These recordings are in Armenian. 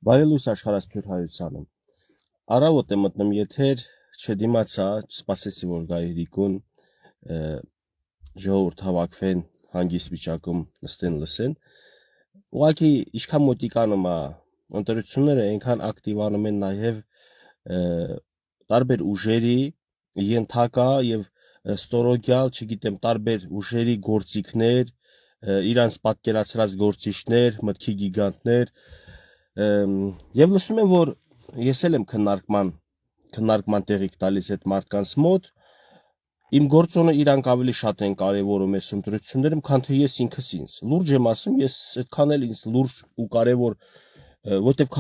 Բարելույս աշխարհասփյուր հայությանը։ Առավոտ եմ մտնում եթեր, չդիմացա, սպասեցի որ գա Իրիկուն, ժողովուրդ հավաքվեն, հանգիստ վիճակում նստեն լսեն։ Ուղղակի ինչքան մոտիկանում է ընտրությունները, այնքան ակտիվանում են նաև տարբեր ուժերի ենթակա եւ ստորոգյալ, չգիտեմ, տարբեր ուժերի գործիքներ, իրանց պատկերացրած գործիչներ, մտքի գիգանտներ, եւ լսում եմ, որ ես էլ եմ քննարկման տեղիք տալիս այդ մարդկանց մոտ, իմ գործոնը իրանք ավելի շատ են կարևորում այս ընտրություններում, քան թե ես ինքս ինձ։ Լուրջ եմ ասում, ես այդքան էլ ինձ լուրջ ու կարևոր, որտեվ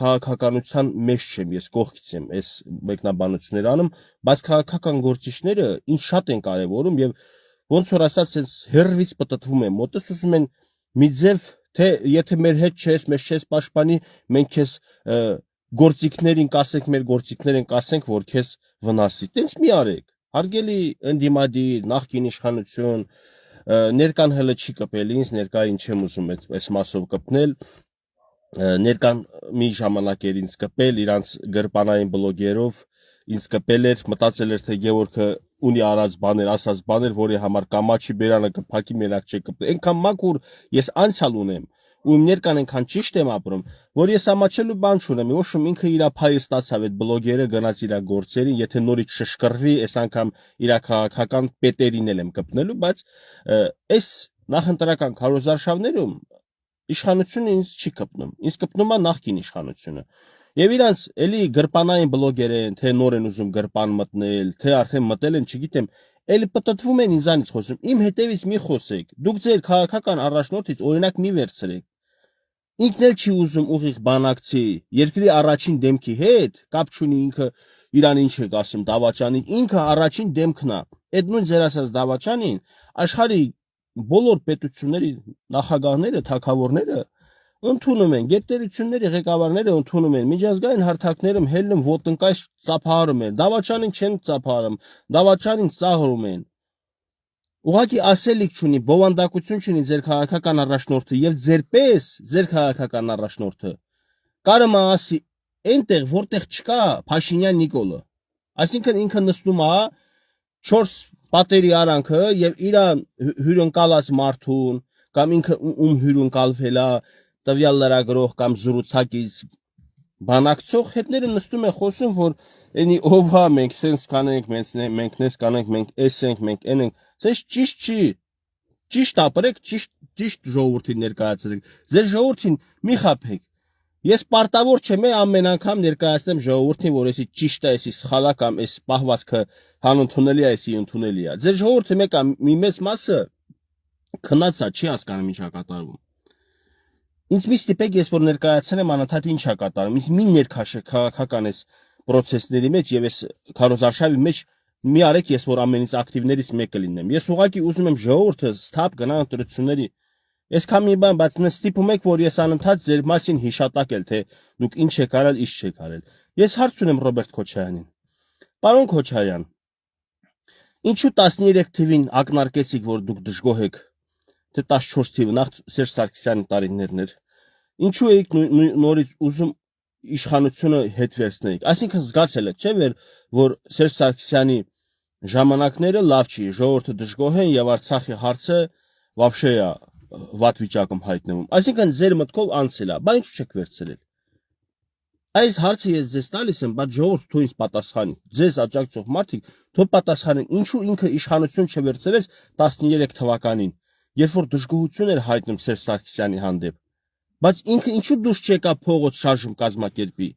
քաղաքականության մեջ չեմ, ես կողքից եմ այս մեկնաբանությունները անում, բայց քաղաքական գործիչները ինձ շատ են կարևորում եւ ոնց որ ասած sense հերվից պատտվում են մոտս ուզում են մի ձև թե եթե մեր հետ չես, մեզ չես պաշտպանի, մենք քեզ գործիքներին կասենք, մեր գործիքներին կասենք, որ քեզ վնասի։ Տենց մի արեք։ Հարգելի ընդդիմադիր, նախկին իշխանություն, ներկան հələ չի կպել ինձ, ներկային չեմ ուզում այս մասով կպնել, ներկան մի ժամանակ էր ինձ կպել, իրանց գրպանային բլոգերով ինձ կպել էր, մտածել էր թե Գևորգը ունի արած բաներ, ասած բաներ, որի համար կամաչի բերանը կփակի, մենակ չի կպել։ Այնքան մաքուր ես անցյալ ունեմ, ու իմ ներկան այնքան ճիշտ եմ ապրում, որ ես ամաչելու բան չունեմ։ Ոչմ ինքը իր փայը ստացավ այդ բլոգերը, գնաց իր գործերին, եթե նորից շշկրվի, այս անգամ իր քաղաքական պետերին եմ կպնելու, բայց այս նախընտրական քարոզարշավներում իշխանությունը ինձ չի կպնում։ Ինձ կպնում է նախկին իշխանությունը։ Եվ իրանց էլի գրպանային բլոգեր են, թե նոր են ուզում գրպան մտնել, թե արդեն մտել են, չգիտեմ, էլի պատտվում են ինձանից խոսում։ Իմ հետևից մի խոսեք։ Դուք ձեր քաղաքական առաջնորդից օրինակ մի վերցրեք։ Ինքն էլ չի ուզում ուղիղ բանակցի, երկրի առաջին դեմքի հետ, կապ չունի ինքը իրան ինչ է ասում Դավաճանին, ինքը առաջին դեմքն է։ Այդ նույն ձեր ասած Դավաճանին աշխարհի բոլոր պետությունների նախագահները, թագավորները ընդունում են, գերտերությունների ղեկավարները ընդունում են, միջազգային հարթակներում հելնում ոտնկայ ծափահարում են, Դավաճանին չեն ծափահարում, Դավաճանին ծաղրում են։ Ուղղակի ասելիք չունի, բովանդակություն չունի ձեր քաղաքական առաջնորդը եւ ձերպես ձեր քաղաքական առաջնորդը կարում է ասի այնտեղ որտեղ չկա Փաշինյան Նիկոլը, այսինքն ինքը նստում է 4 պատերի արանքը եւ իրան հյուրընկալած մարդուն կամ ինքը ում հյուրընկալվել է տվյալ լրագրող կամ զրուցակից բանակցող հետները նստում են խոսում, որ այնի ով հա մենք սենց կանենք, մենք նես կանենք, մենք էս ենք, մենք այն ենք, սենց ճիշտ չի, ճիշտ ապրեք, ճիշտ ժողովրդին ներկայացրեք, ձեր ժողովրդին մի խաբեք, ես պարտավոր չեմ ամեն անգամ ներկայացնեմ ժողովրդին, որ էսի ճիշտ է, էսի սխալ է կամ էս պահվածքը հանընդունելի է, էսի ընդունելի է, ձեր ժողովրդը մեկը մի մեծ մասը քնած է, չի հասկանում ինչ է կատարվում։ Ինձ մի ստիպեք ես որ ներկայացնեմ անընդհատ ինչ է կատարում, ինձ մի ներքաշեք քաղաքական այս process-ների մեջ եւ այս քարոզարշավի մեջ մի արեք ես որ ամենից ակտիվներից մեկը լինեմ։ Ես ուղղակի ուզում եմ ժողովուրդը սթափ գնա ընտրությունների։ Այսքան մի բան, բայց ստիպում եք որ ես անընդհատ ձեր մասին հիշատակել, թե դուք ինչ եք արել, ինչ չեք արել։ Ես հարց ունեմ Ռոբերտ Քոչարյանին։ Պարոն Քոչարյան, ինչու 13 թիվին ակնարկեցիք, որ դուք դժգոհ եք, թե 14 թիվը նախ Սերժ Սարգսյանի տարիներն էր։ Ինչու եք նորից ուզում իշխանությունը հետ վերցնեիք։ Այսինքն զգացել եք, չէ՞ որ Սերժ Սարգսյանի ժամանակները լավ չի, ժողովուրդը դժգոհ են եւ Արցախի հարցը вообще է վատ վիճակում հայտնվում։ Այսինքն ձեր մտքով անցել է, բայց ինչու չեք վերցրել։ Այս հարցը ես ձեզ տալիս եմ, բայց ժողովուրդը թող ինձ պատասխանի։ Ձեզ աջակցող մարդիկ թող պատասխանեն, ինչու ինքը իշխանություն չվերցրեց 13 թվականին, երբ որ դժգոհություն էր հայտնում Սերժ Սարգսյանի հանդեպ։ Բայց ինքը ինչու դուրս չեկա փողոց շարժում կազմակերպի։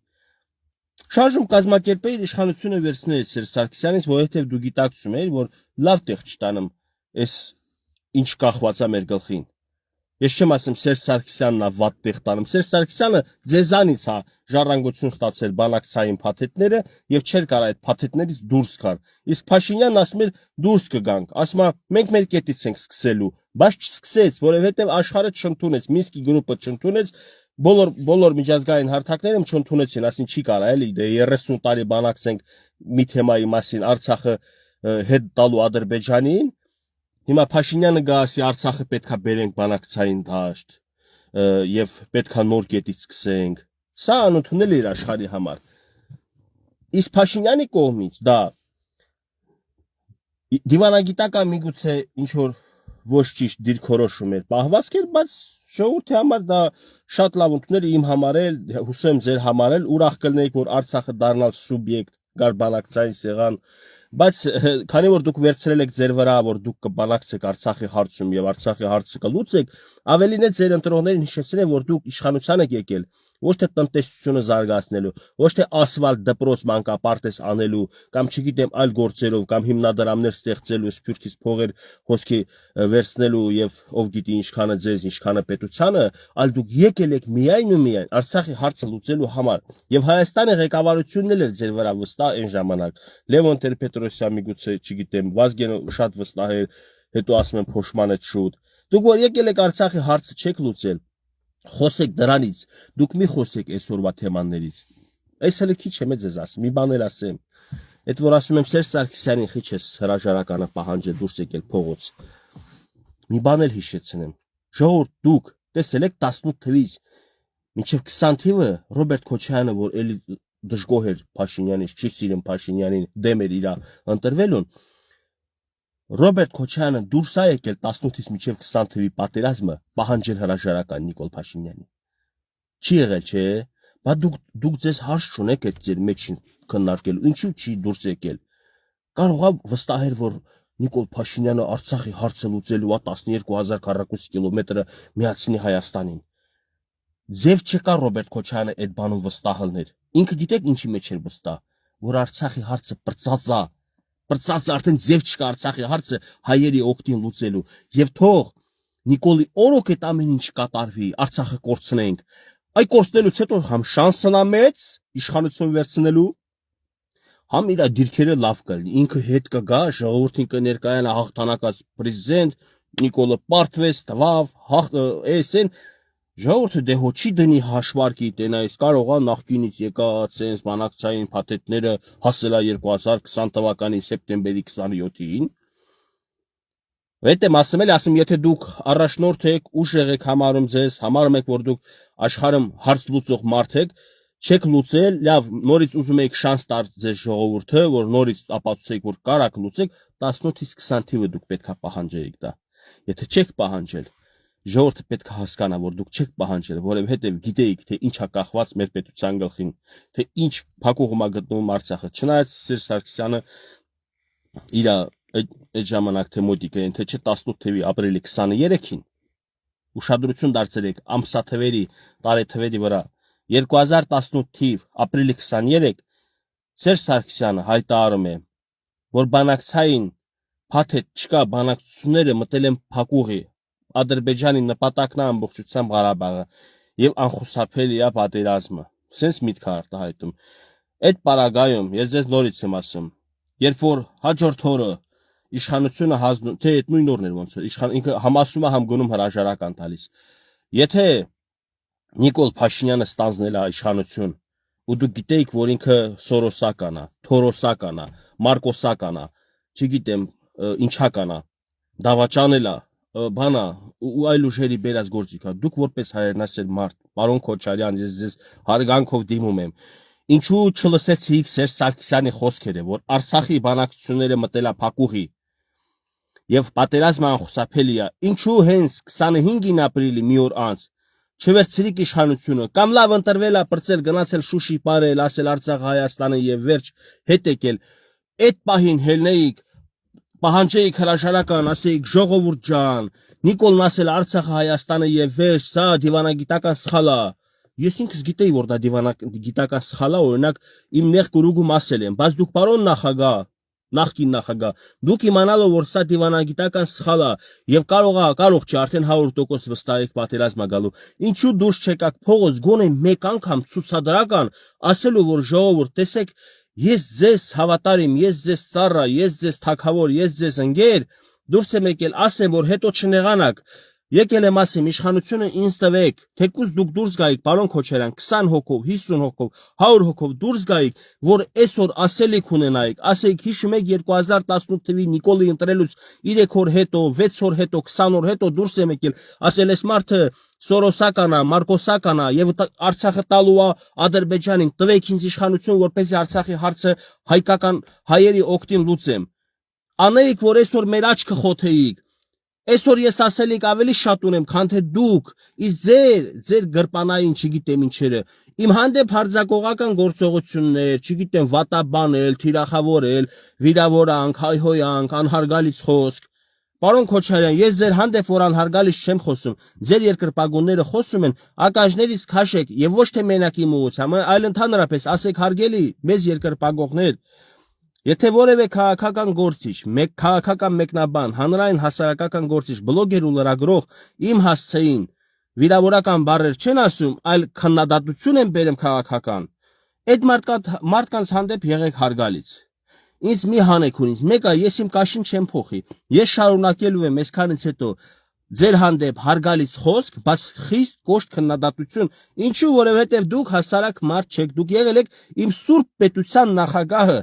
Շարժում կազմակերպեի իշխանությունը վերցնել Սերժ Սարգսյանից, որովհետև դու գիտակցում ես, որ լավ տեղ չտանեմ այս ինչ կախված է մեր գլխին։ Ես չեմ ասում Սերժ Սարգսյանն է վատ տեղ տանում։ Սերժ Սարգսյանը ձեզանից է ժառանգություն ստացել բանակցային փաթեթները եւ չէր կարող այդ փաթեթներից դուրս գալ։ Իսկ Փաշինյանն ասում էր դուրս կգանք, ասում է մենք մեր կետից ենք սկսելու, բայց չսկսեց, որովհետեւ աշխարհը չընդունեց, Մինսկի գրուպը չընդունեց, բոլոր միջազգային հարթակներում չընդունեցին, ասին չի կարա էլի դե 30 տարի բանակցենք մի թեմայի մասին, Արցախը հետ տալու Ադրբեջանին։ Հիմա Փաշինյանը գա ասի Արցախը պետքա բերենք բանակցային դաշտ։ եւ պետքա նոր կետից սկսենք։ Սա անընդունել է իր աշխարհի համար։ Իսկ Փաշինյանի կողմից դա դիվանագիտական միգուցե ինչ որ ոչ ճիշտ դիրքորոշում էր պահվածք էր, բայց ժողովրդի համար դա շատ լավ ընդունել իմ համար էլ, հուսում եմ ձեր համար էլ, ուրախ կլնեիք, որ Արցախը դառնալ սուբյեկտ, գար բանակցային սեղան, բայց քանի որ դուք վերցրել եք ձեր վրա, որ դուք կբանակցեք Արցախի հարցում եւ Արցախի հարցը կլուծեք, ավելին է ձեր ընտրողներին հիշեցնել, որ դուք իշխանության եք եկել ոչ թե տնտեսությունը զարգացնելու, ոչ թե ասֆալտ դպրոց մանկապարտեզ անելու, կամ չգիտեմ այլ գործերով, կամ հիմնադրամներ ստեղծելու, սփյուռքից փողեր հոսքի վերցնելու եւ ով գիտի ինչքանը ձեզ, ինչքանը պետությանը, այլ դուք եկել եք միայն ու միայն Արցախի հարցը լուծելու համար։ Եվ Հայաստանի ղեկավարությունն էլ էր ձեր վրա վստահ այն ժամանակ։ Լևոն Տեր-Պետրոսյան միգուցե, չգիտեմ, Վազգենը շատ վստահ էր, հետո ասում են փոշմանը շուտ։ Դուք որ եկել եք Արցախի հարցը չեք լուծել։ Խոսեք դրանից, դուք մի խոսեք այսօրվա թեմաներից։ Այս հələ քիչ եմ ձեզ ասում, մի բան էլ ասեմ։ Այդ որ ասում եմ Սերժ Սարգսյանին քիչ էս հրաժարականը պահանջել դուրս եկել փողոց։ Մի բան էլ հիշեցնեմ։ Ժողովուրդ դուք տեսել եք 18 թվից մինչև 20 թիվը Ռոբերտ Քոչարյանը, որ էլի դժգոհ էր Փաշինյանից, չի սիրում Փաշինյանին, դեմ էր իր ընտրվելուն։ Ռոբերտ Քոչարյանը դուրս է եկել 18-ից մինչև 20 թվի պատերազմը պահանջել հրաժարական Նիկոլ Փաշինյանի։ Չի եղել, չէ՞։ Բա դուք ձեզ հարց չունեք այդ ձեր մեջին քննարկելու։ Ինչու չի դուրս եկել։ Կարող է վստահել, որ Նիկոլ Փաշինյանը Արցախի հարցը լուծելու է 12000 քառակուսի կիլոմետրը միացնի Հայաստանին։ Ձև չկա Ռոբերտ Քոչարյանը այդ բանում վստահ ելներ։ Ինքը գիտեք ինչի մեջ էր վստահ, որ Արցախի հարցը պրծած է։ Պրծած արդեն ձև չկա Արցախի հարցը հայերի օգտին լուծելու։ Եվ թող Նիկոլի օրոք այդ ամեն ինչ կատարվի, Արցախը կորցնենք։ Այ կորցնելուց հետո համ շանսն է մեծ իշխանություն վերցնելու, համ իր դիրքերը լավ կլինի։ Ինքը հետ կգա, ժողովրդին կներկայանա հաղթանակած պրեզիդենտ, Նիկոլը պարտվեց, տվավ, էսեն ժողովուրդը դե հո չի դնի հաշվարկի, տենայից կարող է նախկինից եկած sense բանակցային փաթեթները հասել է 2020 թվականի սեպտեմբերի 27-ին։ Այդ եմ ասում, եթե դուք առաջնորդ եք, ուժեղ եք համարում ձեզ, համարում եք, որ դուք աշխարհում հարց լուծող մարդ եք, չեք լուծել, լավ, նորից ուզում եք շանս տալ ձեզ ժողովուրդը, որ նորից ապացուցեք, որ կարաք լուծեք, 18-ից 20 թիվը դուք պետքա պահանջեիք դա։ Եթե չեք պահանջել, ժողովուրդը պետք է հասկանա, որ դուք չեք պահանջել, որովհետև գիտեիք, թե ինչա կախված մեր պետության գլխին, թե ինչ փակուղում է գտնվում Արցախը։ Չնայած Սերժ Սարգսյանը իր այդ ժամանակ թե մոտիկային, թե չէ 18 թվականի ապրիլի 23-ին ուշադրություն դարձրեք ամսաթվերի, տարեթվերի վրա 2018 թիվ ապրիլի 23 Սերժ Սարգսյանը հայտարարում է, որ բանակցային փաթեթ չկա, բանակցությունները մտել են փակուղի, Ադրբեջանի նպատակն է ամբողջությամբ Ղարաբաղը եւ անխուսափելի է պատերազմը։ Սենց միտք արտահայտում։ Այդ պարագայում ես ձեզ նորից եմ ասում, երբ որ հաջորդ օրը իշխանությունը հանձնում, թե այդ նույն օրն էր ոնց որ ինքը համասում է համ գնում հրաժարական տալիս։ Եթե Նիկոլ Փաշինյանը ստանձնել է իշխանություն, ու դուք գիտեիք, որ ինքը Սորոսական է, Թորոսական է, Մարկոսական է, չգիտեմ ինչական է, դավաճանել է, բանա ու այլ ուժերի բերած գործիք է, դուք որպես հայրենասեր մարդ, պարոն Քոչարյան, ես ձեզ հարգանքով դիմում եմ, ինչու չլսեցիք Սերժ Սարգսյանի խոսքերը, որ Արցախի բանակցությունները մտել է փակուղի եւ պատերազմը անխուսափելի է, ինչու հենց 25 ապրիլի մի օր անց չվերցրիք իշխանությունը, կամ լավ ընտրվել է պրծել, գնացել Շուշի բարել, ասել Արցախ Հայաստանը եւ վերջ հետ եկել, այդ պահին հելնեիք, պահանջեիք հրաժարական, ասեիք ժողովուրդ ջան, Նիկոլն ասել Արցախը Հայաստանը եւ վերջ, սա դիվանագիտական սխալ է։ Ես ինքս գիտեի, որ դա դիվանագիտական սխալ է, օրինակ իմ նեղ կուրուգում ասել եմ, բայց դուք պարոն նախագահ, նախկին նախագահ, դուք իմանալով որ սա դիվանագիտական սխալ է եւ կարող չի արդեն 100% վստահեք պատերազմա գալու, ինչու դուրս չեկաք փողոց գոնե մեկ անգամ ցուցադրական ասելու որ ժողովուրդ տեսեք, ես ձեզ հավատարիմ, ես ձեզ ծառա, ես ձեզ թագավոր, ես ձեզ ընկեր, դուրս եմ եկել ասեմ որ հետո չնեղանաք, Եկել եմ ասեմ, իշխանությունը ինձ տվեք, թեկուզ դուք դուրս գայիք, պարոն Քոչարյան, 20 հոգով, 50 հոգով, 100 հոգով դուրս գայիք, որ այսօր ասելիք ունենայիք, ասեիք, հիշում եք 2018 թվականի Նիկոլի ընտրելուց 3 օր հետո, 6 օր հետո, 20 օր հետո դուրս եմ եկել, ասել ես մարդը Սորոսականա, Մարկոսականա եւ Արցախը տալու է Ադրբեջանին, տվեք ինձ իշխանություն, որպեսզի Արցախի հարցը հայկական հայերի օգտին լուծեմ։ Անեիք, որ այսօր մեր աչքը խոթեիք։ Այսօր ես ասելիք ավելի շատ ունեմ, քան թե դուք, իսկ ձեր գրպանային, չգիտեմ ինչերը, իմ հանդեպ հարձակողական գործողություններ, չգիտեմ, վատաբանել, թիրախավորել, վիրավորանք, հայհոյանք, անհարգալից խոսք։ Պարոն Քոչարյան, ես ձեր հանդեպ որ անհարգալից չեմ խոսում, ձեր երկրպագունները խոսում են, ակաժներից քաշեք եւ ոչ թե մենակ իմ ուղղությամբ, այլ ընդհանրապես ասեք հարգելի մեզ երկրպագողներ, եթե որևէ քաղաքական գործիչ, քաղաքական մեկնաբան, հանրային հասարակական գործիչ, բլոգեր ու լրագրող իմ հասցեին վիրավորական բառեր չեն ասում, այլ քննադատություն են բերում քաղաքական, այդ մարդկանց հանդեպ եղեք հարգալից։ Ինձ մի հանեք ունից, մեկը ես իմ կաշին չեմ փոխի, ես շարունակելու եմ այսքանից հետո ձեր հանդեպ հարգալից խոսք, բայց խիստ կոշտ քննադատություն, ինչու որովհետև դուք հասարակ մարդ չեք, դուք եղել եք իմ սուրբ պետության նախագահը,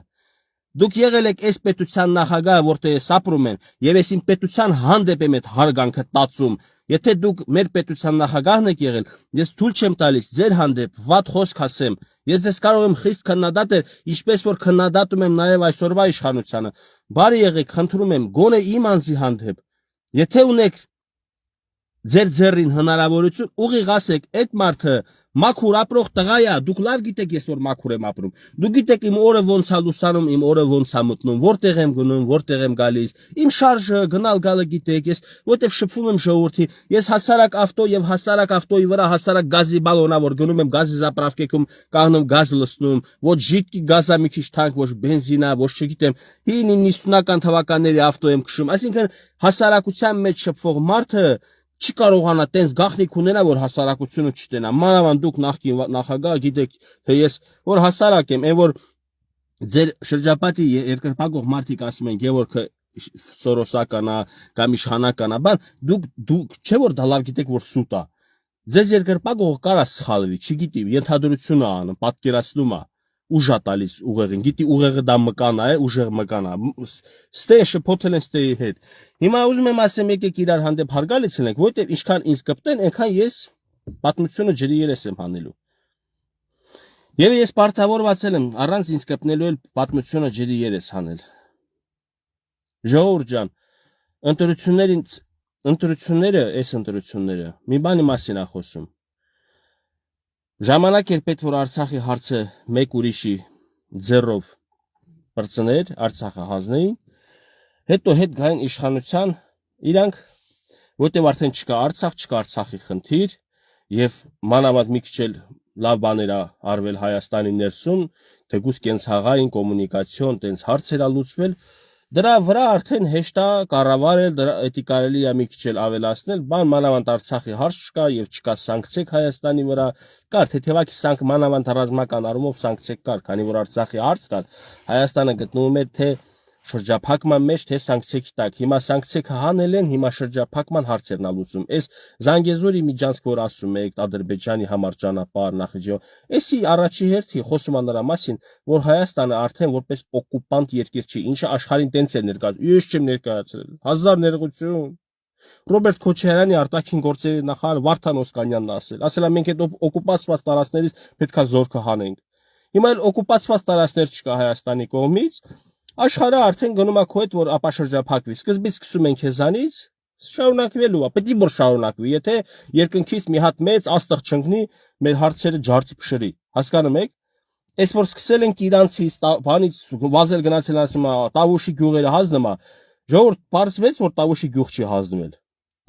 դուք եղել եք այս պետության նախագահը, որտեղ ես ապրում եմ, եւ ես իմ պետության հանդեպ եմ այդ հարգանքը տածում, եթե դուք մեր պետության նախագահն եք եղել, ես թույլ չեմ տալիս ձեր հանդեպ վատ խոսք ասեմ, ես ձեզ կարող եմ խիստ քննադատել, ինչպես որ քննադատում եմ նաեւ այսօրվա իշխանությանը, բարի եղեք, խնդրում եմ, գոնե իմ անձի հանդեպ, եթե ունեք ձեր ձեռին հնարավորություն, ուղիղ ասեք, այդ մարդը մաքուր ապրող տղա է, դուք լավ գիտեք ես որ մաքուր եմ ապրում, դուք գիտեք իմ օրը ոնց է լուսանում, իմ օրը ոնց է մտնում, որտեղ եմ գնում, որտեղ եմ գալիս, իմ շարժը գնալ գալը գիտեք, ես որտեղ շփվում եմ ժողովրդի, ես հասարակ ավտո եւ հասարակ ավտոյի վրա հասարակ գազի բալոնա, որ գնում եմ գազի զապրավկեքում, կանգնում գազ լցնում, ոչ ժիտկի գազա մի քիչ թանկ, ոչ բենզինա, ոչ չգիտեմ, 90-ական թվականների ավտո եմ քշում, այսինքն հասարակության մեջ շփվող մարդը չի կարողանա տենց գախնիկ ունենա, որ հասարակությունը չտենա, մանավանդ դուք նախկին նախագահ գիտեք, թե ես որ հասարակ եմ, որ ձեր շրջապատի երկրպագող մարդիկ ասում են, Գևորգը Սորոսականա կամ իշխանականա, բան դուք չէ որ դա լավ գիտեք, որ սուտ է, ձեզ երկրպագողը կարա սխալվի, չգիտի, ենթադրություն է անում, պատկերացնում է, ուժ է տալիս ուղեղին, գիտի ուղեղը դա մկանա է, ուժեղ մկանա, ստե շփոթել են ստեի հետ, հիմա ուզում եմ ասեմ եկեք իրար հանդեպ հարգալից լինենք, որովհետև ինչքան ինձ կպտեն, այնքան ես պատմությունը ջրի երես եմ հանելու, եւ ես պարտավորված եմ առանց ինձ կպնելու էլ պատմությունը ջրի երես հանել, ժողովուրդ ջան, ընտրությունները, մի բանի մասին է խոսում, ժամանակ էր պետք որ Արցախի հարցը մեկ ուրիշի ձեռով բրծներ, Արցախը հանձնեին, հետո հետ գային իշխանության, իրանք, որտեղ արդեն չկա Արցախ, չկա Արցախի խնդիր, եւ մանավանդ մի քիչ էլ լավ բաներ արվել Հայաստանի ներսում, թեկուզ կենցաղային կոմունիկացիոն տենց հարցեր ա լուծվել, դրա վրա արդեն հեշտ է կառավարել, դա կարելի է մի քիչ էլ ավելացնել, բան մանավանդ Արցախի հարց չկա եւ չկա սանկցիակ Հայաստանի վրա, կար թեթևակի մանավանդ ռազմական առումով սանկցիակ կար, քանի որ Արցախի հարց կար, Հայաստանը գտնվում էր թե շրջափակման մեջ, թե սանկցիակի տակ, հիմա սանկցիակը հանել են, հիմա շրջափակման հարցերն ա լուծում, այս Զանգեզուրի միջանցք որ ասում եք Ադրբեջանի համար ճանապարհ Նախիջևան, էսի առաջի հերթի խոսում է նրա մասին, որ Հայաստանը արդեն որպես օկուպանտ երկիր չի, ինչը աշխարհին տենց է ներկայացրել, ես չեմ ներկայացրել, հազար ներողություն, Ռոբերտ Քոչարյանի արտաքին գործերի նախարար Վարդան Օսկանյանն ասել է մենք այդ օկուպացված տարածքներից պետքա զորքը հանենք, հիմա էլ օկուպացված տարածքներ չկա Հայաստանի կողմից, աշխարհը արդեն գնում է քո հետ որ ապա շրջափակվի, սկզբից սկսում են քեզանից, շարունակվելու է, պետք է որ շարունակվի, եթե երկնքից մի հատ մեծ աստղ չընկնի, մեր հարցերը ջարդի փշրի, հասկանում եք, այս որ սկսել ենք իրանցից, բանից վազել գնացել ասում է, Տավուշի գյուղերը հանձնում է, ժողովուրդ պարզվեց որ Տավուշի գյուղ չի հանձնվել,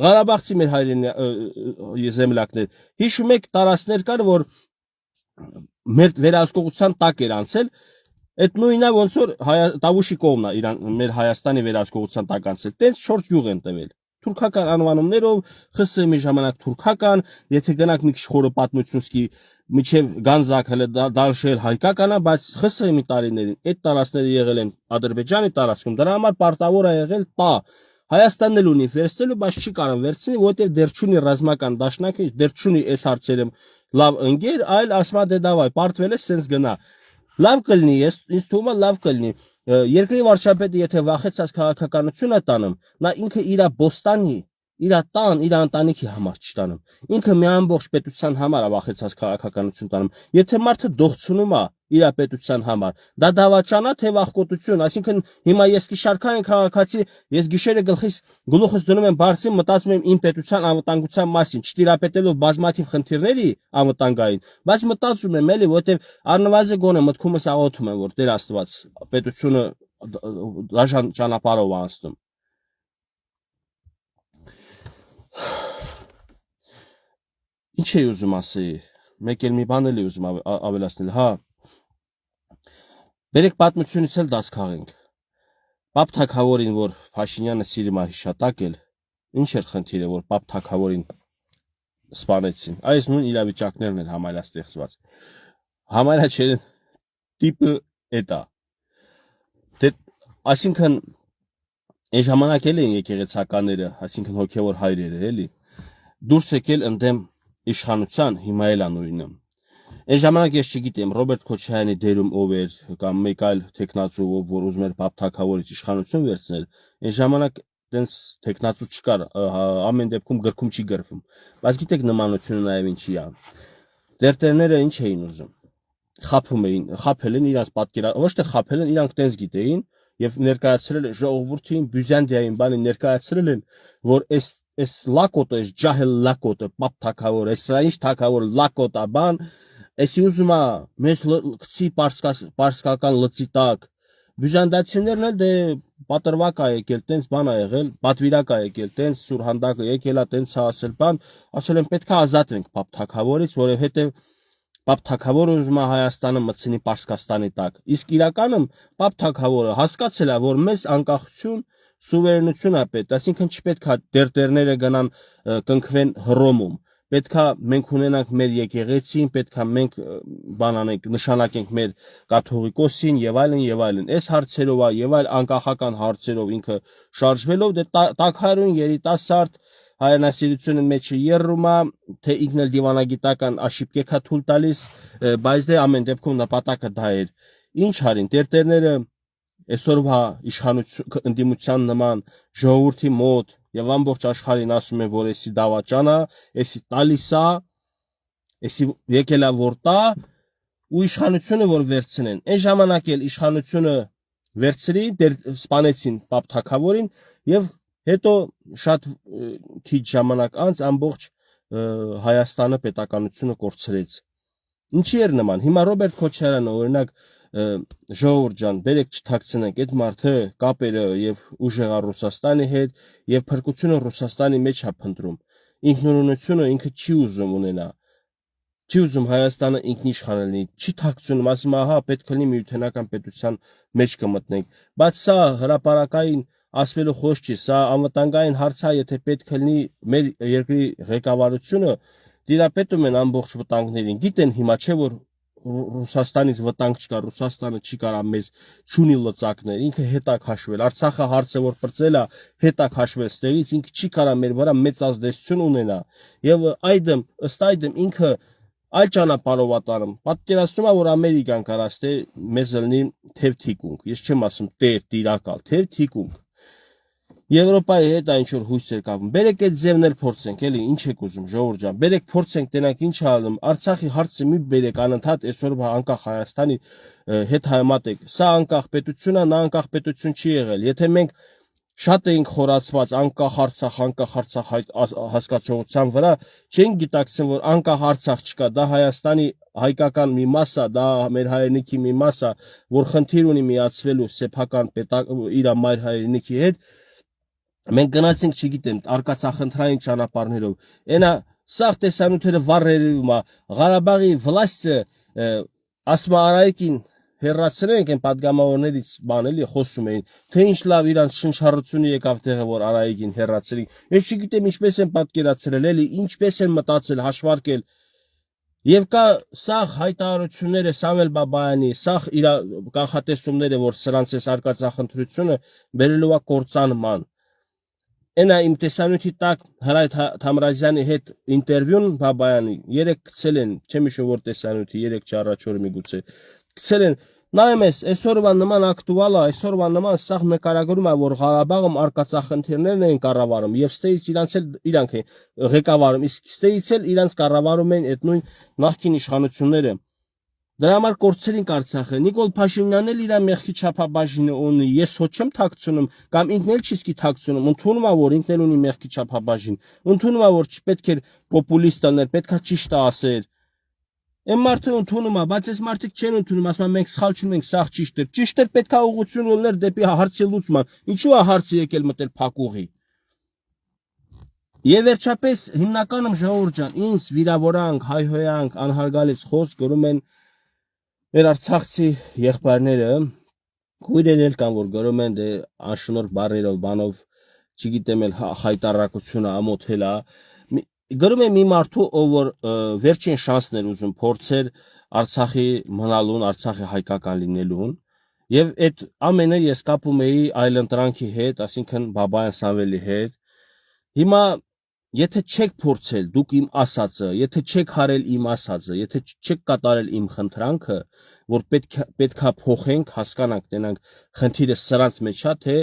Ղարաբաղցի մեր հայրենի զեմլակներ, հիշում եք տարածքներ կար որ մեր վերահսկողության տակ էր անցել, այդ նույնը ոնց որ Տավուշի կողմն է Իրան մեր Հայաստանի վերահսկողության տակ անցել, տենց 4 գյուղ են տվել, թուրքական անվանումներով, ԽՍՀՄ-ի ժամանակ թուրքական, եթե գնաք մի քիչ խորը պատմություն սկի, միջև Գանձակ հələ դալշել հայկական է, բայց ԽՍՀՄ-ի տարիներին այդ տարածքները եղել են Ադրբեջանի տարածքում, դրա համար պարտավոր է եղել տա Հայաստանն էլ ունի վերցնելու, բայց չի կարող վերցնի, որովհետև դեռ չունի ռազմական դաշնակը, դեռ չունի այս հարցերում լավ ընկեր, այլ ասма դե դավայ, պարտվել է սենց գնա։ Լավ կլինի, ինձ թվում է լավ կլինի։ Երկրի վարչապետը եթե վախեցած քաղաքականություն է տանում, նա ինքը իր բոստանի, իր տան, իր ընտանիքի համար չտանում։ Ինքը մի ամբողջ պետության համար է վախեցած քաղաքականություն տանում։ Եթե մարդը դողցնում է իր պետության համար, դա դավաճան է թե վախկոտություն, այսինքն հիմա ես գիշերքային քաղաքացի, ես գիշերը գլուխս դնում եմ բարձին, մտածում եմ իմ պետության անվտանգության մասին, չտիրապետելով բազմաթիվ խնդիրների անվտանգային, բայց մտածում եմ էլի, որովհետև առնվազն գոնե մտքումս աղոթում եմ, որ Տեր Աստված պետությունը դաժան ճանապարհով անցնում։ Ինչ էի ուզում ասեի, մեկ էլ մի բան էի ուզում ավելացնել, հա։ Բերեք պատմությունից էլ դաս քաղենք։ Պապ թագավորին, որ Փաշինյանը սիրում է հիշատակել, ինչ էր խնդիրը, որ Պապ թագավորին սպանեցին։ Այս նույն իրավիճակներն են համայնաստեղծված։ Համայնաչերեն տիպը էտա։ Դե այսինքն այն ժամանակ էլ են եկեղեցականները, այսինքն հոգևոր հայրերը, էլի, դուրս եկել ընդդեմ իշխանության, հիմա էլ անույնը։ Այն ժամանակ ես չգիտեմ Ռոբերտ Քոչարյանի դերում ով էր կամ մեկ այլ տեխնացու, որ ուզում էր Պապ թագավորից իշխանություն վերցնել, այն ժամանակ տենց տեխնացու չկար, ամեն դեպքում գրքում չի գրվում։ Բայց գիտեք նմանությունը նաև ինչի է։ Տերտերները ինչ էին ուզում։ Խափում էին, խափել են իրանց ոչ թե խափել են, իրանք տենց գիտեին եւ ներկայացրել են ժողովրդին, Բյուզանդիային բանի ներկայացրել են, որ այս լակոտը, այս ջահել լակոտը, Պապ թագավոր, այս ինչ թագավոր լակոտա բան, այսի ուզում է մեզ գցի պարսկական լծի տակ։ Բյուզանդացիներն էլ դե պատրվակ է եկել, տենց բան է եղել, պատվիրակ է եկել, տենց սուրհանդակը եկել է, տենց ասել բան, ասել են պետք է ազատվենք Պապ թագավորից, որովհետեւ Պապ թագավորը ուզում է Հայաստանը մտցնի Պարսկաստանի տակ։ Իսկ իրականում Պապ թագավորը հասկացել է, որ մեզ անկախություն, սուվերենություն է պետք, այսինքն չպետք է դերտերները գնան կնքվեն Հռոմում։ Պետք է մենք ունենանք մեր եկեղեցին, պետք է մենք բան անենք, նշանակենք մեր կաթողիկոսին եւ այլն եւ այլն։ Այս հարցերով եւ այլ անկախական հարցերով ինքը շարժվելով դե տակհարուն երիտասարդ հայրենասիրությունը մեջը երրում է, թե ինքն էլ դիվանագիտական աշիպկեքա թույլ տալիս, բայց դե ամեն դեպքում նպատակը դա էր։ Ինչ արին, տերտերները այսօրվա իշխանություն ընդդիմության նման ժողովրդի մոտ եւ ամբողջ աշխարհին ասում են, որ էսի դավաճան է, էսի տալիս է, էսի եկել է որ տա ու իշխանությունը որ վերցնեն։ Այն ժամանակ էլ իշխանությունը վերցրի, սպանեցին Պապ թագավորին եւ հետո շատ քիչ ժամանակ անց ամբողջ Հայաստանը պետականությունը կորցրեց։ Ինչի էր նման։ Հիմա Ռոբերտ Քոչարյանը օրինակ ժողովուրդ ջան, բերեք չթաքցնենք այդ մարդը կապերը եւ ուժեղա Ռուսաստանի հետ եւ փրկությունը Ռուսաստանի մեջ է փնտրում։ Ինքնուրույնությունը ինքը չի ուզում ունենա։ Չի ուզում Հայաստանը ինքնիշխան լինի, չի թաքցնում, ասում ահա պետք է լինի միութենական պետության մեջ կմտնենք։ Բայց սա հրապարակային ասվելու խոսք չի, սա անվտանգային հարց է, եթե պետք է լինի մեր երկրի ղեկավարությունը դիրապետում են ամբողջ վտանգներին։ Գիտեն հիմա չէ որ Ռուսաստանից վտանգ չկա, Ռուսաստանը չի կարա մեզ չունի լծակներ, ինքը հետ է քաշվել, Արցախը հարցը որ բրծել է, հետ է քաշվել ստեղից, ինքը չի կարա մեր վրա մեծ ազդեցություն ունենա։ Եվ այդմ ըստ այդմ ինքը այլ ճանապարհով է տանում։ Պատկերացնում է որ Ամերիկան կարա ստե մեզ լինի թև թիկունք։ Ես չեմ ասում տեր տիրակալ, թև թիկունք։ Եվրոպայի հետ այն ինչ որ հույսեր կապում։ Բերեք այդ ձևներ փորձենք, էլի ինչ եք ուզում, ժողովուրդ ջան։ Բերեք փորձենք, տենանք ինչ անում։ Արցախի հարցը մի բերեք անընդհատ այսօր անկախ Հայաստանի հետ հայմատեք։ Սա անկախ պետություն է, նա անկախ պետություն չի եղել։ Եթե մենք շատ էինք խորացված անկախ Արցախ հասկացողության վրա, չենք գիտակցում որ անկախ Արցախ չկա, դա Հայաստանի հայկական մի մաս է, դա մեր հայրենիքի մի մաս է, որ խնդիր ունի միացվելու սեփական իր մայր հայրենիքի հետ։ Մենք գնացինք, չգիտեմ, արկածախնդրային ճանապարհներով։ Այնա սաղ տեսանյութերը վառերում է, Ղարաբաղի վլաստը ասում Արայիկին հերացրենք այն падգամավորներից բան էլի խոսում էին, թե ինչ լավ իրանց շնչառությունը եկավ տեղը, որ Արայիկին հերացրին։ Ես չգիտեմ ինչպես են պատկերացրել, էլի ինչպես են մտածել, հաշվարկել։ Եվ կա սաղ հայտարարությունները Սամվել Բաբայանի, սաղ իր կանխատեսումները, որ սրանց այս արկածախնդրությունը բերելու է կործանման։ Այնա իմ տեսանյութի տակ Հրայր Թամրազյանի հետ ինտերվյուն Բաբայանի երեք գցել են, չեմ հիշում որ տեսանյութի 3-4 միգուցե գցել են նայում ես այսօրվա նման ակտուալ է, այսօրվա նման սաղ նկարագրում է որ Ղարաբաղում արկածախնդիրներն են կառավարում եւ ստեից իրանց էլ իրանք են ղեկավարում, իսկ ստեից էլ իրանց կառավարում են այդ նույն նախկին իշխանությունները Դրա համար կորցրին Արցախը Նիկոլ Փաշինյանն էլ իր մեղքի չափաբաժինը ունի ես հո չեմ թաքցնում կամ ինքն էլ չի սկի թաքցնում ընդունում է որ ինքն էլ ունի մեղքի չափաբաժին ընդունում է որ չպետք էր պոպուլիստ լինել պետքա ճիշտը ասեր Այն մարդը ընդունում է բայց այս մարդիկ չեն ընդունում ասում են մենք սխալ չունենք սաղ ճիշտ էր պետքա ուղղություն ուներ դեպի հարցի լուծման ինչու է հարցը եկել մտել փակուղի Եվ վերջապես հիմնականում ժողովուրդ ջան ինձ վիրավորանք հայհոյանք անհարգալից խոսք գրում են Մեր արցախցի եղբայրները քույրերն էլ կան որ գրում են դե անշնորհ բարերով բանով չգիտեմ էլ խայտարակությունը ամոթել է գրում եմ մի մարդու ով որ վերջին շանսներ ուզում փորձեր Արցախի մնալուն Արցախի հայկական լինելուն եւ այդ ամենը ես կապում էի այլընտրանքի հետ այսինքն Բաբայան Սամվելի հետ հիմա Եթե չեք փորձել դուք իմ ասածը, եթե չեք հարել իմ ասածը, եթե չեք կատարել իմ խնդրանքը, որ պետքա փոխենք, հասկանանք, տենանք խնդիրը սրանց մեջ է, թե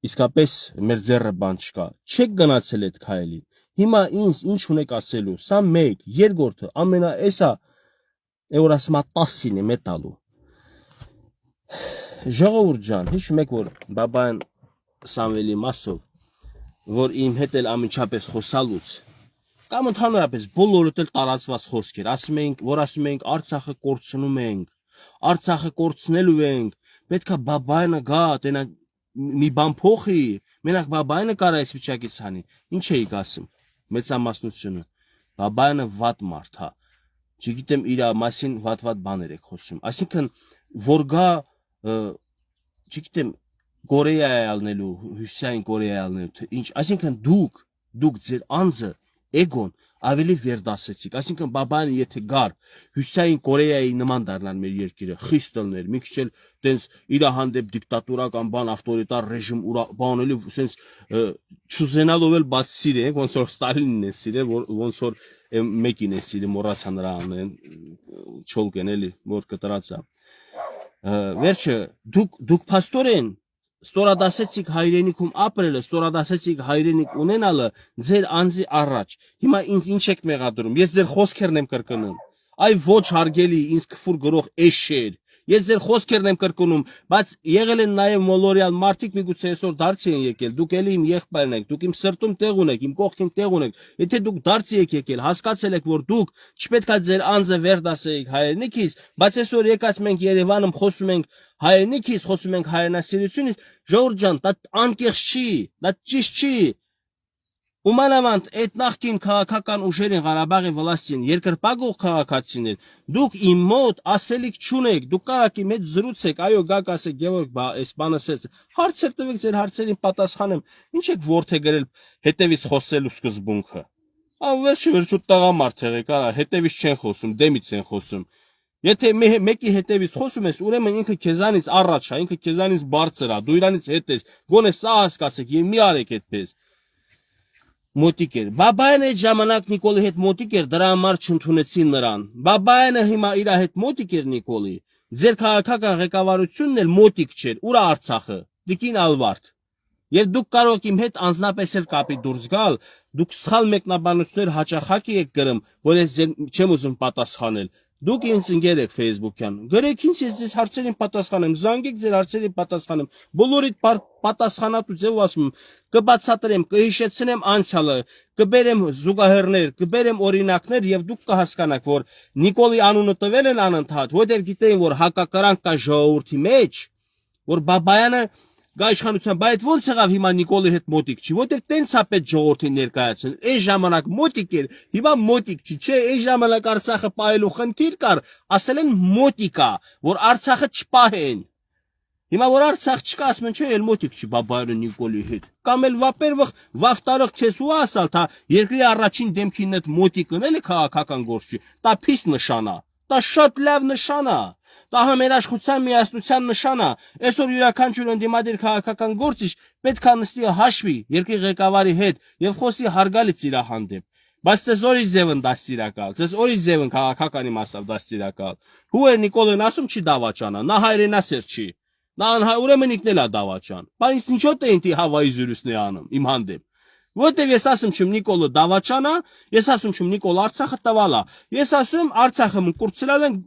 իսկապես մեր ձեռը բան չկա։ Չեք գնացել այդ քայլին։ Հիմա ինձ ինչ ունեք ասելու։ Սա մեկ, երկրորդը, ամենա էսա, որ ասում է 10-ին է մետալու։ Ժողովուրդ ջան, հիշում եք որ Բաբայան Սամվելի մասով որ իմ հետ էլ ամիջապես խոսալուց կամ ընդհանրապես բոլորդ էլ տարածված խոսքեր ասում ենք Արցախը կորցնում ենք Արցախը կորցնելու ենք պետքա Բաբայանը գա տենա մի բան փոխի մենակ Բաբայանը կարա այս վիճակից հանի ինչ էիք ասում մեծամասնությունը Բաբայանը վատ մարդ հա չգիտեմ իր մասին վատ բաներ եք խոսում այսինքն որ գա չգիտեմ Կորեայի ալնելու, Հյուսիսային Կորեայի ալնելու, ինչ, այսինքն դուք ձեր անձը, էգոն, ավելի վերդասեցիք, այսինքն Բաբայանը եթե գար, Հյուսիսային Կորեայի նման դառնար մեր երկիրը, խիստ լներ, մի քիչ էլ տենց իր հանդեպ դիկտատորական բան, ավտորիտար ռեժիմ բանելու, սենց չուզենալով էլ բաց սիրենք, ոնց որ Ստալինին են սիրել, ոնց որ մեկին են սիրել, մոռացա նրա անեն, Չոլկեն էլի, որ կտրած է։ Վերջը, դուք փաստորեն Ստորադասեցիք հայրենիքում ապրելը, ստորադասեցիք հայրենիք ունենալը ձեր անձի առաջ։ Հիմա ինձ ինչ եք մեղադրում։ Ես ձեր խոսքերն եմ կրկնում։ Այ ոչ հարգելի, ինձ քֆուր գրող էշեր։ Ես ձեր խոսքերն եմ կրկնում, բայց եղել են նաև մոլորյալ մարդիկ միգուցե այսօր դարձի են եկել։ Դուք էլի իմ եղբայրն եք, դուք իմ սրտում տեղ ունեք, իմ կողքին տեղ ունեք։ Եթե դուք դարձի եք եկել, հասկացել եք, որ դուք չպետք է ձեր անձը վերդասեիք հայրենիքից, բայց այսօր եկած մենք Երևանում խոսում ենք հայրենիքից, խոսում ենք հայրենասիրությունից, ժողովուրդ ջան, դա անկեղծ չի, դա ճիշտ չի։ Ումանավանդ այդ նախկին քաղաքական ուժերին Ղարաբաղի վլաստին երկրպագող քաղաքացիներ դուք իմ մոտ ասելիք չունեք դուք կարաք իմ հետ զրուցեք այո գաք ասեք Գևորգ այս բանը ասեց հարցեր տվեք ձեր հարցերին պատասխանեմ ինչ եք ворթեգրել հետևից խոսելու սկզբունքը վերջը տղամարդ եղեք արա հետևից չեն խոսում դեմից են խոսում Եթե մեկի հետևից խոսում ես ուրեմն ինքը քեզանից առաջ է ինքը քեզանից բարձր է դու իրանից հետ ես գոնե սա հասկացեք եւ մի արեք այդպես Մոտիկ էր։ Բաբայանը այդ ժամանակ Նիկոլի հետ մոտիկ էր, դրա համար չընդունեցին նրան։ Բաբայանը հիմա իր հետ մոտիկ էր Նիկոլի։ Ձեր քաղաքական ղեկավարությունն էլ մոտիկ չէր։ Ուր է Արցախը։ Տիկին Ալվարդ։ Եվ դուք կարող իմ հետ անձնապես էլ կապի դուրս գալ, դուք սխալ մեկնաբանություններ հաճախակի եք գրում, որ ես չեմ ուզում պատասխանել։ Դուք ինձ ընկեր եք Facebook-յան։ Գրեք ինձ ես ձեզ հարցերին պատասխանեմ, զանգեք ձեր հարցերին պատասխանեմ։ Բոլորիդ պատասխանատու ձև ասում կբացատրեմ, կհիշեցնեմ անցյալը, կբերեմ զուգահեռներ, կբերեմ օրինակներ եւ դուք կհասկանաք, որ Նիկոլի անունը տվել են անընդհատ, որտեղ գիտեին, որ հակակրանք կա ժողովրդի մեջ, որ Բաբայանը Գայշխանության, բայց ոնց եղավ հիմա Նիկոլի հետ մոտիկ չի, որտեղ տենց է պետք ժողովրդին ներկայացնել։ Այս ժամանակ մոտիկ էր, հիմա մոտիկ չի, չէ, այս ժամանակ Արցախը պահելու խնդիր կար, ասել են մոտիկա, որ Արցախը չպահեն։ Հիմա որ Արցախ չկա, ասում են, չէ, էլ մոտիկ չի Բաբայանը Նիկոլի հետ։ Կամ էլ վապերվղ վավտարող չես ու ասալ, թա երկրի առաջին դեմքին այդ մոտիկն էլի քաղաքական գործ չի։ Դա փիս նշան է։ Դա շատ լավ նշան է։ Դա համերաշխության միասնության նշան է։ Այսօր յուրաքանչյուր ընդդիմադիր քաղաքական գործիչ պետք է նստի հաշվի երկրի ղեկավարի հետ եւ խոսի հարգալից իր հանդեպ։ Բայց ձեզ օրի ձևն դաստիարակալ, ձեզ օրի ձևն քաղաքական իմաստով դաստիարակալ։ Հուեր Նիկոլեն ասում չի դավաճանա, նա հայրենասեր չի։ Նա ուրեմն ինքն էլ է դավաճան։ Բայց ինչո՞տ է ինտի հավայի զրույցն է անում իմ հանդեպ։ Որտեւ ես ասում չեմ Նիկոլը դավաճանա, ես ասում չեմ Նիկոլ Արցախը տվալա։ Ես ասում Արցախը մկուրցրել են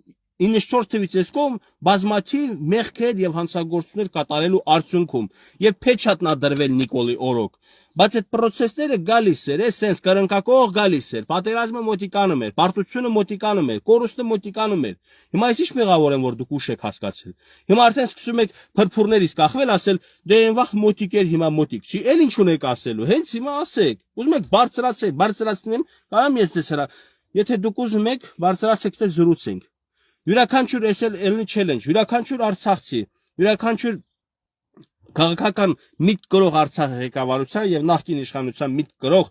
94 թվից այս կողմ բազմաթիվ մեղքեր եւ հանցագործություններ կատարելու արդյունքում եւ փեչատնա դրվել Նիկոլի օրոք։ Բայց այդ process-ները գալիս էր, սենց կրնկակող գալիս էր, պատերազմը մոտիկանում էր, պարտությունը մոտիկանում էր, կորուստը մոտիկանում էր։ Հիմա ես ինչ մեղավոր եմ որ դուք ուշ եք հասկացել։ Հիմա արդեն սկսում եք փրփուրներից կախվել ասել, դե այն վաղ մոտիկ էր, հիմա մոտիկ չի։ Էլ ինչ ունեք ասելու, հենց հիմա ասեք։ Ուզում եք բարձրացեք, բարձրացնեմ, կարամ ես ձեզ հրա։ Եթե դուք ուզում եք, բարձրացեք, դե զրուցենք։ Յուրաքանչյուր էլի challenge, յուրաքանչյուր արցախցի, յուրաքանչյուր քաղաքական միտք գրող Արցախի ղեկավարության եւ նախկին իշխանության միտք գրող,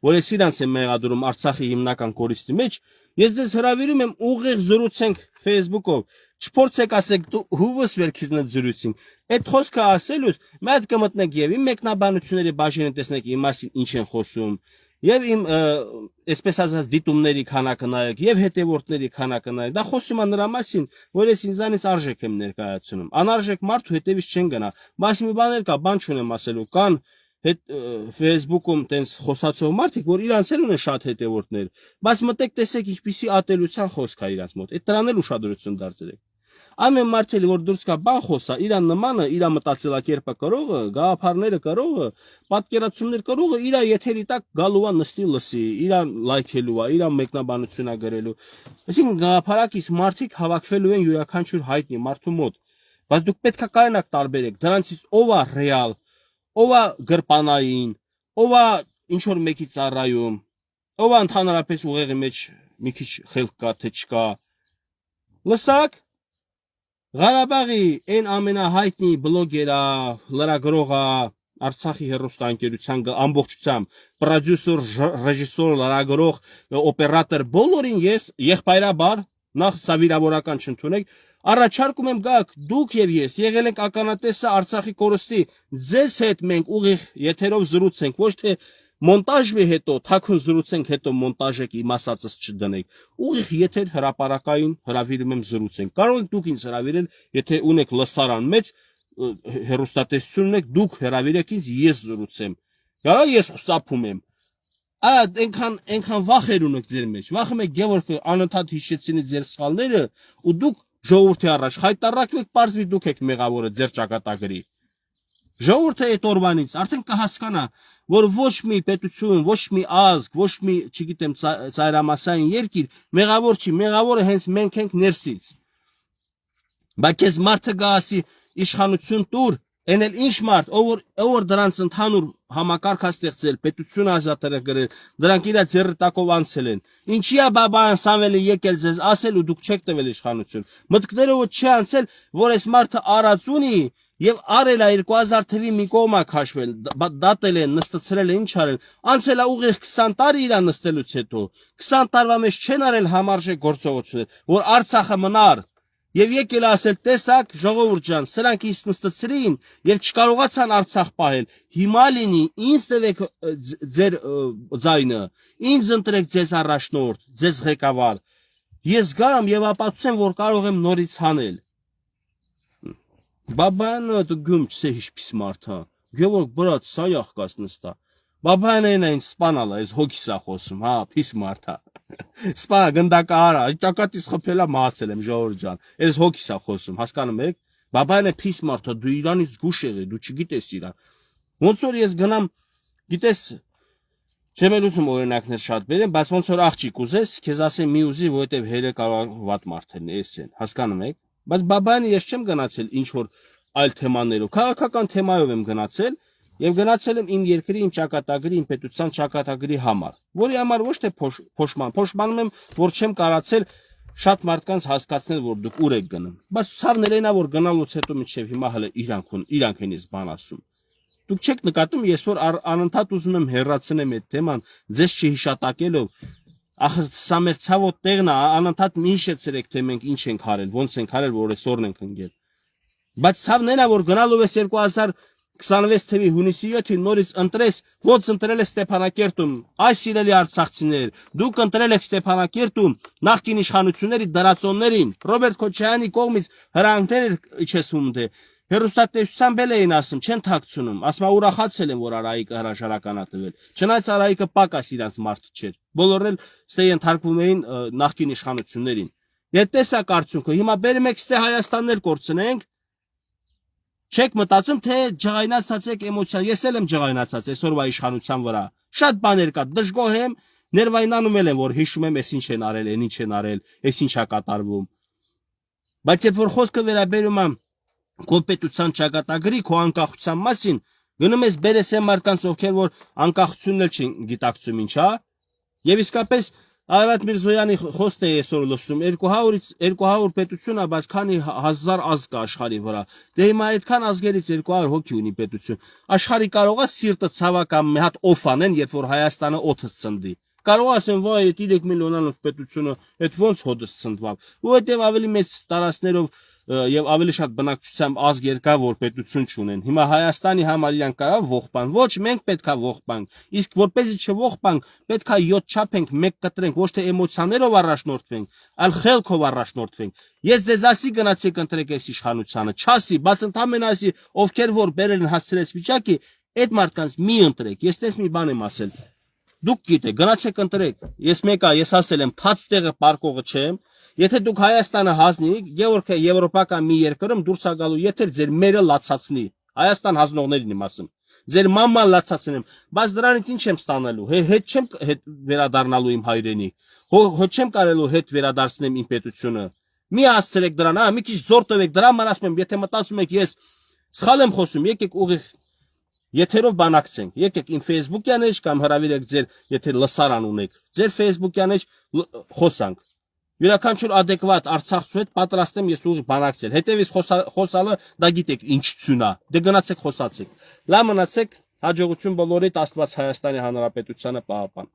որ ես իրանց եմ մեղադրում Արցախի հիմնական կորիստի մեջ, ես ձեզ հրավիրում եմ ուղիղ զրուցենք Facebook-ով, չփորձեք ասեք դու հուվս վերքիզն զրուցին։ Այդ խոսքը ասելուց մեծ կմտնեք եւ իմ մեկնաբանությունների բաժինը տեսնեք իմ մասին ինչ են խոսում։ Եվ իմ այսպես ասած դիտումների քանակը նայեք եւ հետեւորդների քանակը նայեք։ Դա խոսում է նրա մասին, որ ես ինձանից արժեք եմ ներկայացնում։ Անարժեք մարդու հետևից չեն գնա։ Բայց մի բան էլ կա, բան չունեմ ասելու։ Կան Facebook-ում տենց խոսացող մարդիկ, որ իրանց էլ ունեն շատ հետեւորդներ, բայց մտեք տեսեք ինչպիսի ատելության խոսք է իրանց մոտ։ Այդ դրան էլ ուշադրություն դարձրեք։ Ամեն մարդ էլ որ դուրս կա բան խոսա, իրան նմանը, իր մտածելակերպը կրողը, գաղափարները կրողը, պատկերացումներ կրողը, իր եթերի տակ գալու է նստի լսի, իրան լայքելու է, իրան մեկնաբանություն է գրելու։ Այսինքն գաղափարակից մարդիկ հավաքվելու են յուրաքանչյուր հայտնի մարդու մոտ։ Բայց դուք պետք է կարողանաք տարբերեք դրանցից ով է ռեալ, ով է գրպանային, ով է ինչ որ մեկի ծառայում, ով է ընդհանրապես ուղեղի մեջ մի քիչ խելք կա թե չկա։ Լսակ Ղարաբաղի այն ամենահայտնի բլոգերա, լրագրողը, Արցախի հեռուստաընկերության ամբողջությամբ պրոդյուսեր, ռեժիսոր, լրագրող, օպերատոր բոլորին ես եղբայրաբար նախ սավիրավորական չընդունեք, առաջարկում եմ գաք դուք եւ ես եղել ենք ականատեսը Արցախի կորստի, ձեզ հետ մենք ուղիղ եթերով զրուցենք, ոչ թե մոնտաժի հետո թաքուն զրուցենք, հետո մոնտաժեք իմ ասածս չդնեք։ Ուղիղ եթեր հրապարակային հրավիրում եմ զրուցենք։ Կարող եք դուք ինձ հրավիրել, եթե ունեք լսարան մեծ, հեռուստատեսություն ունեք, դուք հրավիրեք ինձ, ես զրուցեմ։ Գալա ես խուսափում եմ։ Այնքան վախեր ունեք ձեր մեջ։ Վախում եք Գևորգը անընդհատ հիշեցինի ձեր սխալները ու դուք ժողովրդի առաջ խայտարակվեք, պարզվի դուք եք մեղավորը ձեր ճակատագրի։ Ժողովուրդը այդ օրվանից արդեն կհասկանա, որ ոչ մի պետություն, ոչ մի ազգ, ոչ մի, չգիտեմ, ծայրամասային երկիր մեղավոր չի, մեղավորը հենց մենք ենք ներսից։ Բայց քեզ մարդը գասի իշխանություն տուր, այն էլ ինչ մարդ, ով դրանց ընդհանուր համակարգ ստեղծել, պետություն ազատել գրել, դրանք իր ձեռի տակով անցել են։ Ինչի է բաբան Սամվելը եկել ձեզ ասել ու դուք չեք տվել իշխանություն։ Մտքներով չի անցել, որ այս մարդը արած ունի եւ արել է 2000 թվի մի կողմա քաշվել, դատել են, նստացրել են, ինչ արել։ Անցել է ուղիղ 20 տարի իր նստելուց հետո։ 20 տարվա մեջ չեն արել համարժեք գործողություններ, որ Արցախը մնար։ Եվ եկել է ասել, տեսակ, ժողովուրդ ջան, սրանք ինձ նստացրին եւ չկարողացան Արցախ պահել։ Հիմա լինի, ինձ տվեք ձեր ձայնը, ինձ ընտրեք ձեզ առաջնորդ, ձեզ ղեկավար։ Ես գամ եւ ապացուցեմ, որ կարող եմ նորից հանել։ Բաբանը դու գում չսե հիշ մարդ հա։ Գևորգ բրատ սա յախկաս նստա։ Բաբանը այն սպանալ է, այս հոգիս է խոսում, հա, փիս մարդ հա։ Սպա գնդակահար, ճակատից խփելա մահացել եմ ժողովուրդ ջան։ Այս հոգիս է խոսում, հասկանում եք։ Բաբանը փիս մարդ է, դու իրանից զգուշ եղի, դու չգիտես իրան։ Ոնց որ ես գնամ, գիտես, չեմ ուզում օրինակներ շատ բերեմ, բայց ոնց որ աղջիկ ուզես, քեզ ասեմ մի ուզի, որովհետև հերը կարող վատ մարդ են, էս են, հասկանում եք։ Բայց բաբանը ես չեմ գնացել ինչ որ այլ թեմաներով, քաղաքական թեմայով եմ գնացել եւ գնացել եմ իմ երկրի, իմ ճակատագրի, իմ պետության ճակատագրի համար, որի համար ոչ թե փոշմանում եմ, որ չեմ կարացել շատ մարդկանց հասկացնել, որ դուք ուր եք գնում, բայց ցավն էլ որ գնալուց հետո մինչեւ հիմա հələ իրանք են ինձ բան ասում։ Դուք չեք նկատում, ես որ անընդհատ ուզում եմ հեռացնեմ այդ թեման, ձեզ չհիշատակելով, ախր սա մեր ցավոտ տեղն է, անընդհատ մի հիշեցրեք, թե մենք ինչ ենք արել, ոնց ենք արել, որ այսօրն ենք ընկել։ Բայց ցավն է, որ գնալով ես 2026 թվականի հունիսի 7-ին նորից ընտրես, ոնց ընտրել է Ստեփանակերտում, այս սիրելի արցախցիներ, դուք ընտրել եք Ստեփանակերտում նախկին իշխանությունների դրածոններին, Ռոբերտ Քոչարյանի կողմից հրահանգներ իջեցում դե, հերոստատեսությամբ էլ էին ասում, չեն թաքցնում, ասма ուրախացել են, որ Արայիկը հրաժարական ա տվել, չնայած Արայիկը պակաս իրանց մարդ չէր, բոլորն էլ ստե ենթարկվում էին նախկին իշխանություններին։ Եթե տեսակ արդյունքը, հիմա բերում եք ստե Հայաստաններ կորցնենք, չեք մտածում, թե ջղայնացած եք էմոցիա, ես էլ եմ ջղայնացած այսօրվա իշխանության վրա, շատ բաներ կա, դժգոհ եմ, ներվայնանում եմ, որ հիշում եմ, այս ինչ են արել, այն ինչ են արել, այս ինչ ա կատարվում։ Բայց երբ որ խոսքը վերաբերում է քո պետության ճակատագրի, քո անկախության մասին, գնում ես բերես այն մարդկանց, ովքեր որ անկախությունն էլ չեն գիտակցում ինչ, հա։ Եվ իսկապես Արարատ Միրզոյանի խոսքն է այսօր լսում 200 պետություն, բայց քանի հազար ազգ կա աշխարհի վրա։ Դե հիմա այդքան ազգերից 200 հոգի ունի պետություն։ Աշխարհի կարող է սիրտը ցավական մի հատ օֆ անեն, երբ որ Հայաստանը օդս ցնդի։ Կարող ասեն, վայ, 3 միլիոնանոց պետությունը, այդ ոնց հոդս ցնդվավ։ Որովհետև ավելի մեծ տարածքներով եւ ավելի շատ բնակչությամբ ազգ երկա որ պետություն չունեն։ Հիմա Հայաստանի համար իրան կարա ողբան, ոչ մենք պետքա ողբանք, իսկ որպեսզի չողբանք, պետքա 7 չափենք, 1 կտրենք, ոչ թե էմոցիաներով առաջնորդվենք, այլ խելքով առաջնորդվենք։ Ես ձեզ ասի գնացեք ընտրեք այս իշխանությանը, չասի, բաց ընդամենը ասի, ովքեր որ բերել են հասցրեց վիճակի, այդ մարդկանց մի ընտրեք։ Ես տես մի բան եմ ասել։ Դուք գիտեք, գնացեք ընտրեք։ Ես մեկա, ես ասել եմ, թաց տեղը պարկողը չեմ։ Եթե դուք Հայաստանը հանձնիք, Գևորգը եվրոպական մի երկրում դուրս է գալու, եթե ձեր մերը լացացնի, Հայաստան հանձնողներին եմ ասում, ձեր մաման լացացնեմ, բայց դրանից ինչ եմ ստանալու, հետ չեմ վերադառնալու իմ հայրենիք, հո չեմ կարելու հետ վերադարձնեմ իմ պետությունը, մի հասցրեք դրան, մի քիչ զոր տվեք, դրա համար ասում եմ, եթե մտածում եք ես սխալ եմ խոսում, եկեք ուղիղ եթերով բանակցենք, եկեք իմ Facebook-յան էջ կամ հրավիրեք ձեր, եթե լսարան ունեք, ձեր Facebook-յան էջ խոսանք։ Յուրաքանչյուր adekvat արցախցու հետ պատրաստ եմ ես ուղիղ բանակցել։ Հետևից խոսալը դա գիտեք ինչ ցյուն է։ Դե գնացեք խոսացեք։ Լավ մնացեք, հաջողություն բոլորիդ, Աստված Հայաստանի Հանրապետությանը պահապան։